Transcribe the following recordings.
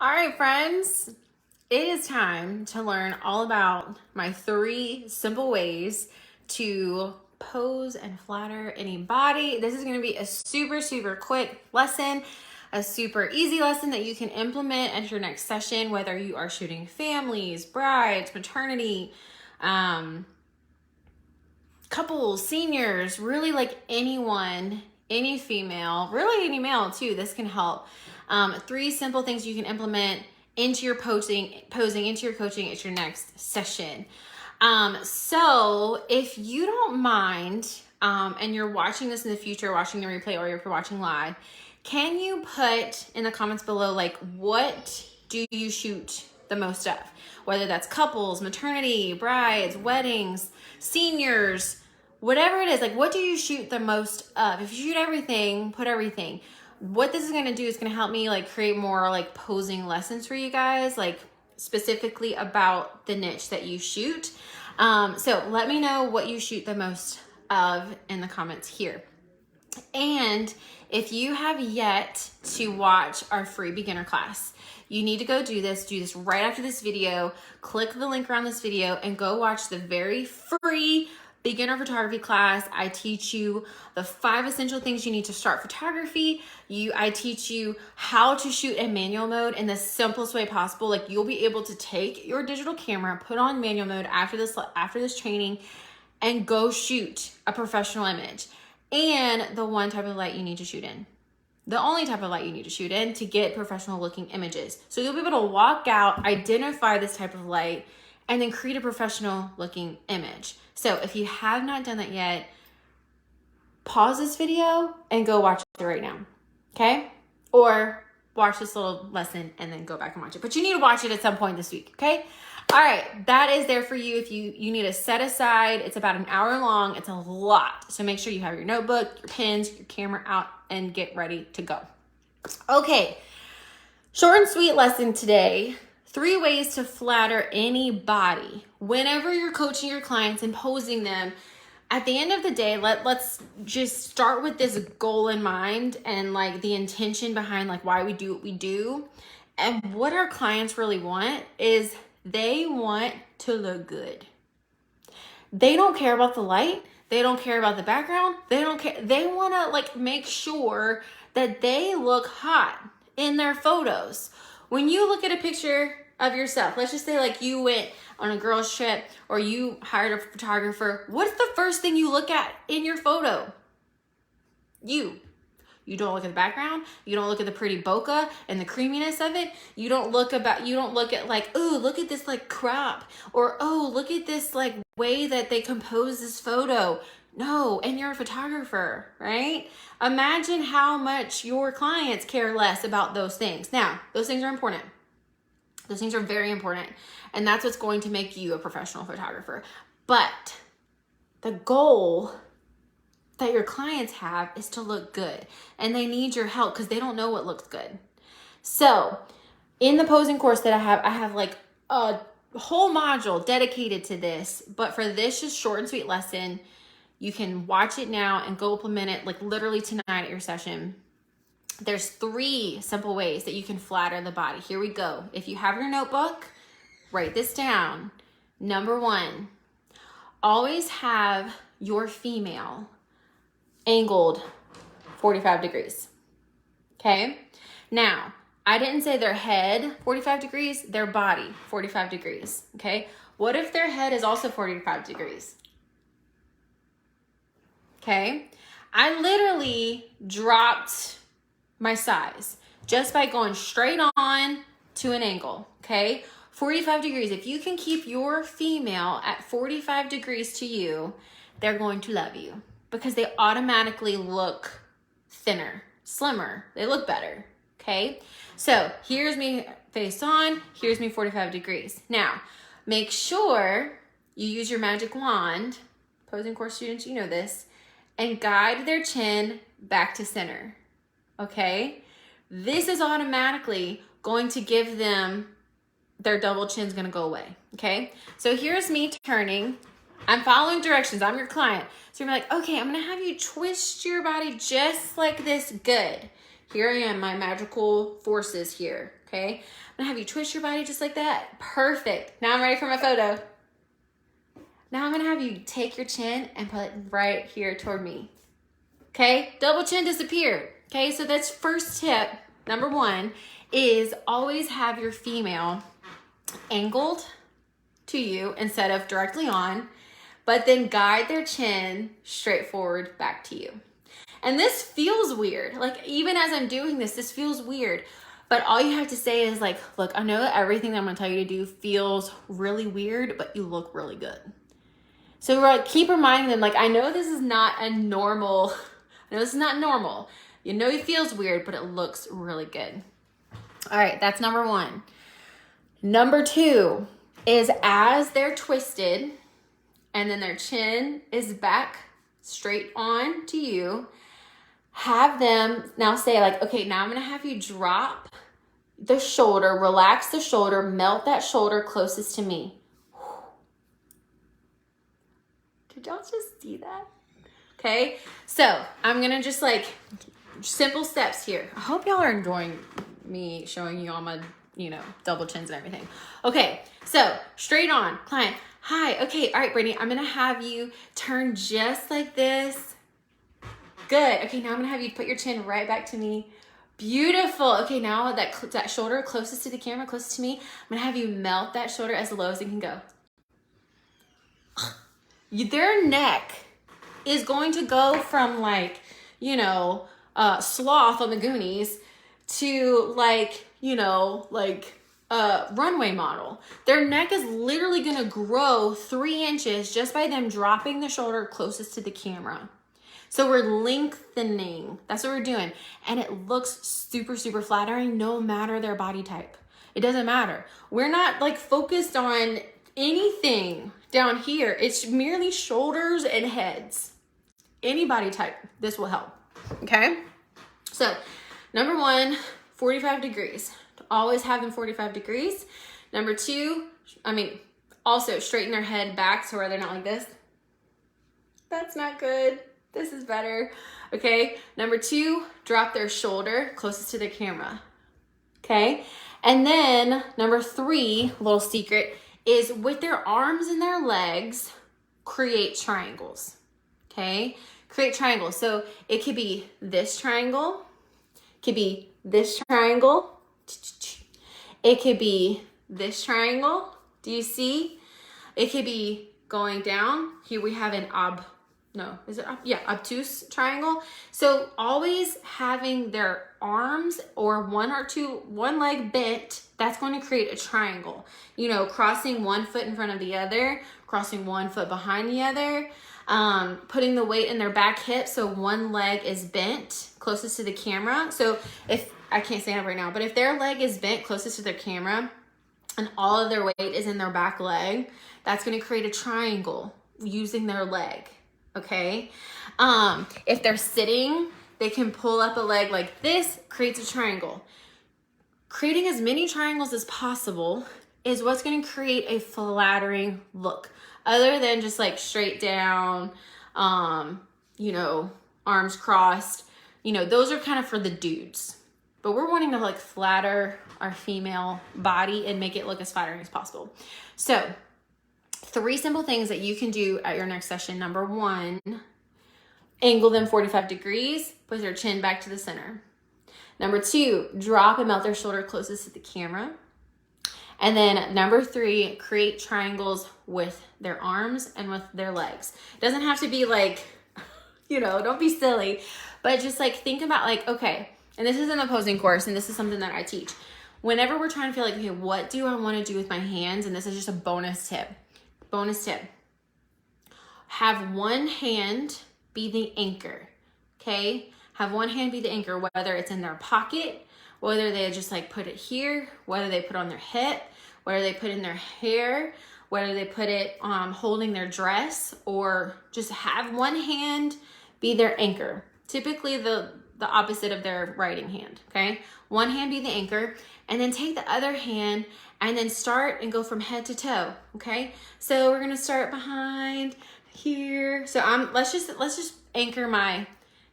All right, friends, it is time to learn all about my 3 simple ways to pose and flatter any body. This is going to be a super quick lesson, a super easy lesson that you can implement at your next session, whether you are shooting families, brides, maternity, couples, seniors, really like anyone, any female, really any male too. This can help. 3 simple things you can implement into your posing into your coaching at your next session. So if you don't mind, and you're watching this in the future, watching the replay, or you're watching live, can you put in the comments below, like, what do you shoot the most of? Whether that's couples, maternity, brides, weddings, seniors, whatever it is, like, what do you shoot the most of? If you shoot everything, put everything. What this is going to do is going to help me like create more like posing lessons for you guys, like specifically about the niche that you shoot. So let me know what you shoot the most of in the comments here. And if you have yet to watch our free beginner class, you need to go do this right after this video. Click the link around this video and go watch the very free beginner photography class. I teach you the 5 essential things you need to start photography. I teach you how to shoot in manual mode in the simplest way possible. Like, you'll be able to take your digital camera, put on manual mode after this training, and go shoot a professional image. And the one type of light you need to shoot in. The only type of light you need to shoot in to get professional looking images. So you'll be able to walk out, identify this type of light, and then create a professional looking image. So if you have not done that yet, pause this video and go watch it right now, okay? Or watch this little lesson and then go back and watch it. But you need to watch it at some point this week, okay? All right, that is there for you if you need to set aside. It's about an hour long. It's a lot. So make sure you have your notebook, your pens, your camera out, and get ready to go. Okay, short and sweet lesson today. 3 ways to flatter any body. Whenever you're coaching your clients and posing them, at the end of the day, let's just start with this goal in mind and like the intention behind like why we do what we do. And what our clients really want is they want to look good. They don't care about the light. They don't care about the background. They don't care. They want to like make sure that they look hot in their photos. When you look at a picture of yourself, let's just say like you went on a girls trip or you hired a photographer, what's the first thing you look at in your photo? You don't look at the background. You don't look at the pretty bokeh and the creaminess of it. You don't look at like, oh, look at this like crop, or oh, look at this like way that they compose this photo. No, and you're a photographer, right? Imagine how much your clients care less about those things. Now, those things are important. Those things are very important, and that's what's going to make you a professional photographer. But the goal that your clients have is to look good, and they need your help because they don't know what looks good. So in the posing course that I have like a whole module dedicated to this, but for this just short and sweet lesson, you can watch it now and go implement it like literally tonight at your session. There's 3 simple ways that you can flatter the body. Here we go. If you have your notebook, write this down. Number 1, always have your female angled 45 degrees. Okay? Now, I didn't say their head 45 degrees, their body 45 degrees. Okay? What if their head is also 45 degrees? Okay? I literally dropped my size just by going straight on to an angle, okay? 45 degrees. If you can keep your female at 45 degrees to you, they're going to love you because they automatically look thinner, slimmer. They look better, okay? So here's me face on, here's me 45 degrees. Now, make sure you use your magic wand, posing course students, you know this, and guide their chin back to center. Okay, this is automatically going to give them, their double chin's gonna go away. Okay, so here's me turning. I'm following directions. I'm your client. So you're like, okay, I'm gonna have you twist your body just like this. Good. Here I am, my magical forces here, okay? I'm gonna have you twist your body just like that. Perfect. Now I'm ready for my photo. Now I'm gonna have you take your chin and put it right here toward me. Okay, double chin disappeared. Okay, so that's first tip, number one, is always have your female angled to you instead of directly on, but then guide their chin straight forward back to you. And this feels weird. Like even as I'm doing this feels weird. But all you have to say is like, look, I know that everything that I'm gonna tell you to do feels really weird, but you look really good. So keep reminding them, like, I know this is not normal. You know it feels weird, but it looks really good. All right, that's number one. Number two is as they're twisted and then their chin is back straight on to you, have them now say like, okay, now I'm gonna have you drop the shoulder, relax the shoulder, melt that shoulder closest to me. Did y'all just see that? Okay, so I'm gonna just like simple steps here. I hope y'all are enjoying me showing you all my, double chins and everything. Okay, so straight on, client. Hi, okay, all right, Brittany, I'm gonna have you turn just like this. Good, okay, now I'm gonna have you put your chin right back to me. Beautiful, okay, now that shoulder closest to the camera, closest to me, I'm gonna have you melt that shoulder as low as it can go. Their neck is going to go from like, Sloth on the Goonies to like, runway model. Their neck is literally going to grow 3 inches just by them dropping the shoulder closest to the camera. So we're lengthening. That's what we're doing. And it looks super, super flattering no matter their body type. It doesn't matter. We're not like focused on anything down here. It's merely shoulders and heads. Any body type, this will help. Okay? So, number one, 45 degrees. Always have them 45 degrees. Number two, also straighten their head back so where they're not like this. That's not good. This is better. Okay? Number two, drop their shoulder closest to their camera. Okay? And then number three, little secret, is with their arms and their legs, create triangles. Okay? Create triangles. So it could be this triangle, could be this triangle, it could be this triangle. Do you see? It could be going down. Here we have an obtuse triangle. So always having their arms or one leg bent, that's going to create a triangle. Crossing one foot in front of the other, crossing one foot behind the other, putting the weight in their back hip so one leg is bent closest to the camera. So if I can't stand up right now, but if their leg is bent closest to their camera and all of their weight is in their back leg, that's going to create a triangle using their leg. Okay. If they're sitting, they can pull up a leg like this, creates a triangle. Creating as many triangles as possible is what's going to create a flattering look, other than just like straight down, arms crossed. Those are kind of for the dudes, but we're wanting to like flatter our female body and make it look as flattering as possible. So 3 simple things that you can do at your next session. Number one, angle them 45 degrees, put their chin back to the center. Number two, drop and melt their shoulder closest to the camera. And then number 3, create triangles with their arms and with their legs. It doesn't have to be like, don't be silly, but just like think about like, okay, and this is in the posing course and this is something that I teach. Whenever we're trying to feel like, okay, what do I want to do with my hands? And this is just a bonus tip. Have one hand be the anchor, okay? Have one hand be the anchor, whether it's in their pocket, whether they just like put it here, whether they put on their hip, whether they put in their hair, whether they put it holding their dress, or just have one hand be their anchor. Typically the opposite of their writing hand, okay? One hand be the anchor, and then take the other hand and then start and go from head to toe, okay? So we're gonna start behind here. So let's just anchor my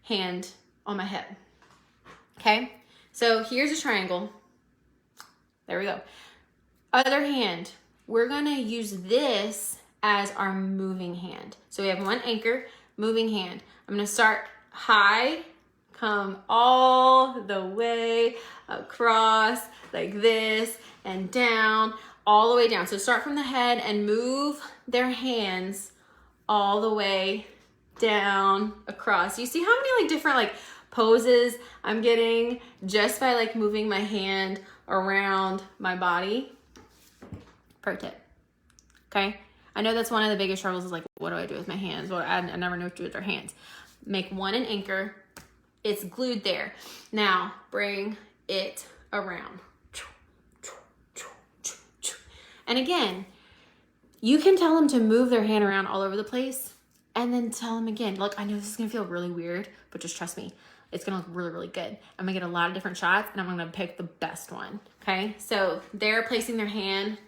hand on my hip. Okay, so here's a triangle. There we go. Other hand, we're gonna use this as our moving hand. So we have one anchor, moving hand. I'm gonna start high, come all the way across like this and down, all the way down. So start from the head and move their hands all the way down across. You see how many like different like poses I'm getting just by like moving my hand around my body? Pro tip. Okay, I know that's one of the biggest struggles is like, what do I do with my hands? Well, I never know what to do with their hands. Make one an anchor. It's glued there. Now bring it around. And again, you can tell them to move their hand around all over the place and then tell them again, look, I know this is gonna feel really weird, but just trust me, it's gonna look really, really good. I'm gonna get a lot of different shots and I'm gonna pick the best one, okay? So they're placing their hand.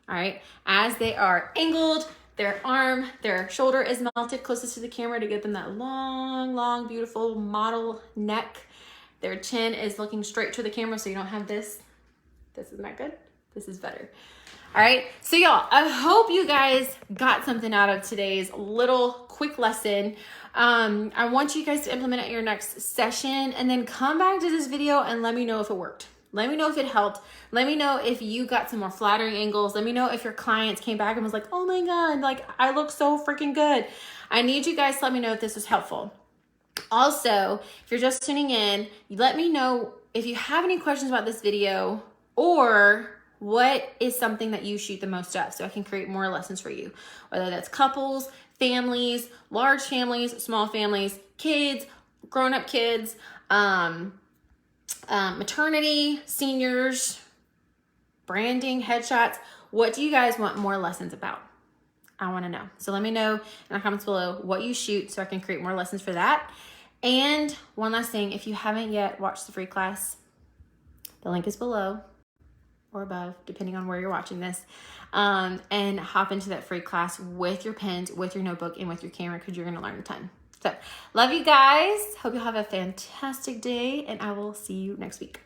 All right, as they are angled, their shoulder is melted closest to the camera to give them that long, long, beautiful model neck. Their chin is looking straight to the camera so you don't have this. This is not good. This is better. All right, so y'all, I hope you guys got something out of today's little quick lesson. I want you guys to implement it in your next session and then come back to this video and let me know if it worked. Let me know if it helped. Let me know if you got some more flattering angles. Let me know if your clients came back and was like, oh my God, like I look so freaking good. I need you guys to let me know if this was helpful. Also, if you're just tuning in, let me know if you have any questions about this video or what is something that you shoot the most of so I can create more lessons for you, whether that's couples, families, large families, small families, kids, grown-up kids, maternity, seniors, branding, headshots. What do you guys want more lessons about? I want to know. So let me know in the comments below what you shoot so I can create more lessons for that. And one last thing, if you haven't yet watched the free class, the link is below or above, depending on where you're watching this, and hop into that free class with your pens, with your notebook, and with your camera because you're going to learn a ton. So love you guys. Hope you have a fantastic day, and I will see you next week.